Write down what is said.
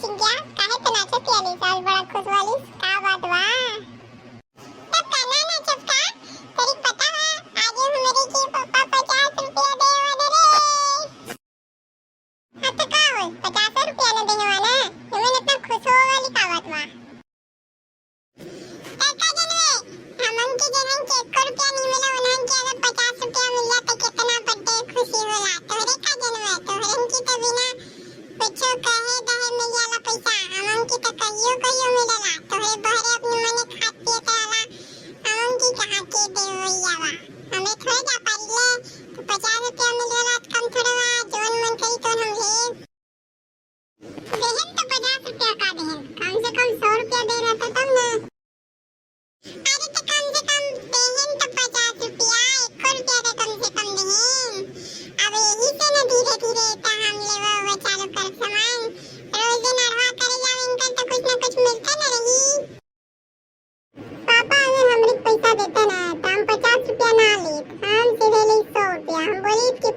चिंकिया काहे पे नाचत आली आज बड़ा खुश वाली का बात बा तब काना ना चपका तेरी पता है आज हमारे के पापा 50 रुपया दे वाले रे अब तो का होय 50 रुपया ना देने वाला हमें इतना खुश हो वाली का बात बा का जनवे हमन के जनन के 1 रुपया नहीं मिला उन्हन के अगर 50 रुपया मिला तो कितना बड़े खुशी होला तोरे का जनवे तोहरन की तो बिना कुछ कहे दहे मिल जाला पैसा हमन की तो कहियो कहियो मिलेला तोरे बहरे अपने मने खाते रहला हमन की कहां के देवैया बा हमें थोड़े जा पाइले तो 50 रुपया मिलेला कम थोड़ा बा जोन मन करी तो हम देहन तो 50 रुपया का देहन कम से कम 100 रुपया दे रहता तब ना अरे तो कम से कम देहन तो 50 रुपया 1 रुपया तो कम से कम देहन अब यही से ना धीरे धीरे ता हम लेवा वो चालू कर सामान रोज दिन अरवा करे जावे इनका तो कुछ ना कुछ मिलता ना रही पापा अगर हमरे पैसा देता ना तो हम 50 रुपया ना ले हम सीधे ले 100 रुपया हम बोली कि